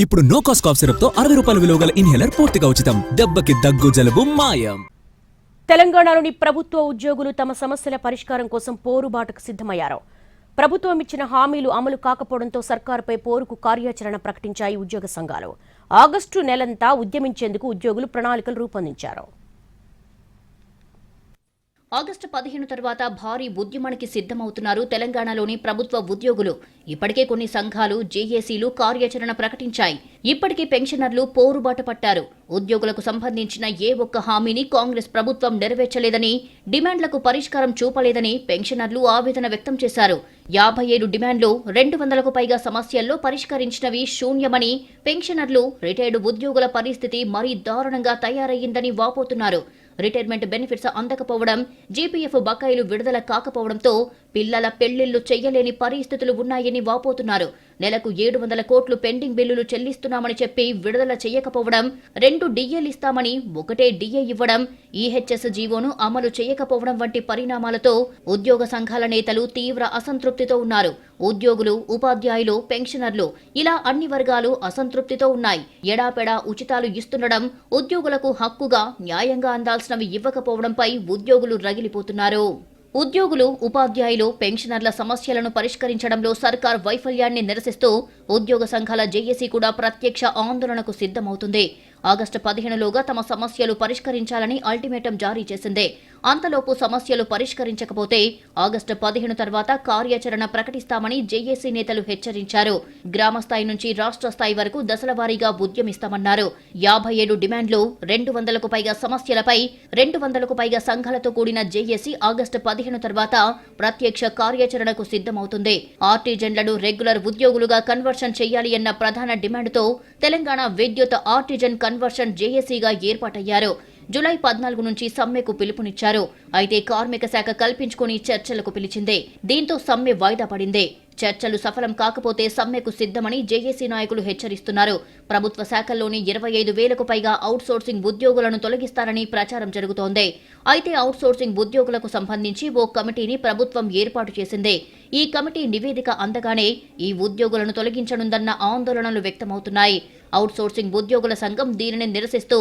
ఇప్పుడు no cost cough syrup తో 60 రూపాయల విలువ గల ఇన్హేలర్ పూర్తిగా ఉచితం. దెబ్బకి దగ్గు జలుబు మాయం. తెలంగాణలోని ప్రభుత్వ ఉద్యోగులు తమ సమస్యల పరిష్కారం కోసం పోరుబాటుకు సిద్ధమయ్యారు. ప్రభుత్వం ఇచ్చిన హామీలు అమలు కాకపోవడంతో సర్కారుపై పోరుకు కార్యాచరణ ప్రకటించాయి ఉద్యోగ సంఘాలు. ఆగస్టు నెలంతా ఉద్యమించేందుకు ఉద్యోగులు ప్రణాళికలు రూపొందించారు. ఆగస్టు 15 తర్వాత భారీ ఉద్యమానికి సిద్ధమవుతున్నారు తెలంగాణలోని ప్రభుత్వ ఉద్యోగులు. ఇప్పటికే కొన్ని సంఘాలు, జేఏసీలు కార్యాచరణ ప్రకటించాయి. ఇప్పటికే పెన్షనర్లు పోరుబాట పట్టారు. ఉద్యోగులకు సంబంధించిన ఏ ఒక్క హామీని కాంగ్రెస్ ప్రభుత్వం నెరవేర్చలేదని, డిమాండ్లకు పరిష్కారం చూపలేదని పెన్షనర్లు ఆవేదన వ్యక్తం చేశారు. 57 డిమాండ్లు, 200కు పైగా సమస్యల్లో పరిష్కరించినవి శూన్యమని పెన్షనర్లు, రిటైర్డు ఉద్యోగుల పరిస్థితి మరీ దారుణంగా తయారయ్యిందని వాపోతున్నారు. రిటైర్మెంట్ బెనిఫిట్స్ అందకపోవడం, జీపీఎఫ్ బకాయిలు విడుదల కాకపోవడంతో పిల్లల పెళ్లిళ్లు చెయ్యలేని పరిస్థితులు ఉన్నాయని వాపోతున్నారు. నెలకు 700 కోట్లు పెండింగ్ బిల్లులు చెల్లిస్తున్నామని చెప్పి విడుదల చేయకపోవడం, 2 డిఏలు ఇస్తామని 1 డిఏ ఇవ్వడం, ఈహెచ్ఎస్ జీవోను అమలు చేయకపోవడం వంటి పరిణామాలతో ఉద్యోగ సంఘాల నేతలు తీవ్ర అసంతృప్తితో ఉన్నారు. ఉద్యోగులు, ఉపాధ్యాయులు, పెన్షనర్లు ఇలా అన్ని వర్గాలు అసంతృప్తితో ఉన్నాయి. ఎడాపెడా ఉచితాలు ఇస్తుండడం, ఉద్యోగులకు హక్కుగా న్యాయంగా అందాల్సినవి ఇవ్వకపోవడంపై ఉద్యోగులు రగిలిపోతున్నారు. ఉద్యోగులు, ఉపాధ్యాయులు, పెన్షనర్ల సమస్యలను పరిష్కరించడంలో సర్కార్ వైఫల్యాన్ని నిరసిస్తూ ఉద్యోగ సంఘాల జేఏసీ కూడా ప్రత్యక్ష ఆందోళనకు సిద్ధమవుతుంది. ఆగస్టు 15లోగా తమ సమస్యలు పరిష్కరించాలని అల్టిమేటం జారీ చేసింది. అంతలోపు సమస్యలు పరిష్కరించకపోతే ఆగస్టు 15 తర్వాత కార్యాచరణ ప్రకటిస్తామని జేఏసీ నేతలు హెచ్చరించారు. గ్రామస్థాయి నుంచి రాష్ట్ర స్థాయి వరకు దశలవారీగా ఉద్యమిస్తామన్నారు. 57 డిమాండ్లు, 200కు పైగా సమస్యలపై 200కు పైగా సంఘాలతో కూడిన జేఏసీ ఆగస్టు 15 తర్వాత ప్రత్యక్ష కార్యాచరణకు సిద్ధమవుతుంది. ఆర్టిజన్లను రెగ్యులర్ ఉద్యోగులుగా కన్వర్షన్ చేయాలి అన్న ప్రధాన డిమాండ్తో తెలంగాణ విద్యుత్ ఆర్టిజన్ కన్వర్షన్ జేఏసీగా ఏర్పాటయ్యారు. జూలై 14 నుంచి సమ్మెకు పిలుపునిచ్చారు. అయితే కార్మిక శాఖ కల్పించుకుని చర్చలకు పిలిచింది. దీంతో సమ్మె వాయిదా పడింది. చర్చలు సఫలం కాకపోతే సమ్మెకు సిద్ధమని జేఏసీ నాయకులు హెచ్చరిస్తున్నారు. ప్రభుత్వ శాఖల్లోని 25,000కు పైగా అవుట్సోర్సింగ్ ఉద్యోగులను తొలగిస్తారని ప్రచారం జరుగుతోంది. అయితే అవుట్సోర్సింగ్ ఉద్యోగులకు సంబంధించి ఓ కమిటీని ప్రభుత్వం ఏర్పాటు చేసింది. ఈ కమిటీ నివేదిక అందగానే ఈ ఉద్యోగులను తొలగించనుందన్న ఆందోళనలు వ్యక్తమవుతున్నాయి. అవుట్సోర్సింగ్ ఉద్యోగుల సంఘం దీనిని నిరసిస్తూ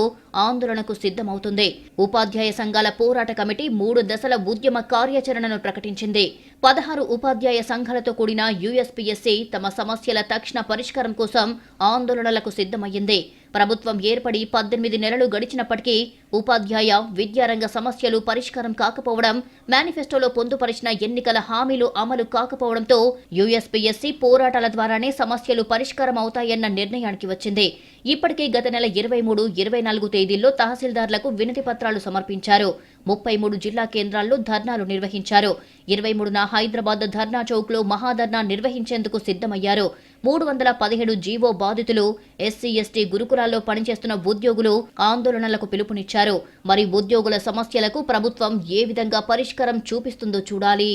ఆందోళనకు సిద్ధమవుతుంది. ఉపాధ్యాయ సంఘాల పోరాట కమిటీ 3 దశల ఉద్యమ కార్యాచరణను ప్రకటించింది. 16 ఉపాధ్యాయ సంఘాలతో కూడిన యూఎస్పీఎస్సీ తమ సమస్యల తక్షణ పరిష్కారం కోసం ఆందోళనలకు సిద్ధమయ్యింది. ప్రభుత్వం ఏర్పడి 18 నెలలు గడిచినప్పటికీ ఉపాధ్యాయ, విద్యారంగ సమస్యలు పరిష్కారం కాకపోవడం, మేనిఫెస్టోలో పొందుపరిచిన ఎన్నికల హామీలు అమలు కాకపోవడంతో యూఎస్పీఎస్సీ పోరాటాల ద్వారానే సమస్యలు పరిష్కారం అవుతాయన్న నిర్ణయానికి వచ్చింది. ఇప్పటికే గత నెల 23, 24 తేదీల్లో తహసీల్దార్లకు వినతి పత్రాలు సమర్పించారు. 33 జిల్లా కేంద్రాల్లో ధర్నాలు నిర్వహించారు. 23న హైదరాబాద్ ధర్నా చౌక్లో మహాధర్నా నిర్వహించేందుకు సిద్ధమయ్యారు. 317 జీవో బాధితులు, ఎస్సీ, ఎస్టీ గురుకులాల్లో పనిచేస్తున్న ఉద్యోగులు ఆందోళనలకు పిలుపునిచ్చారు. మరి ఉద్యోగుల సమస్యలకు ప్రభుత్వం ఏ విధంగా పరిష్కారం చూపిస్తుందో చూడాలి.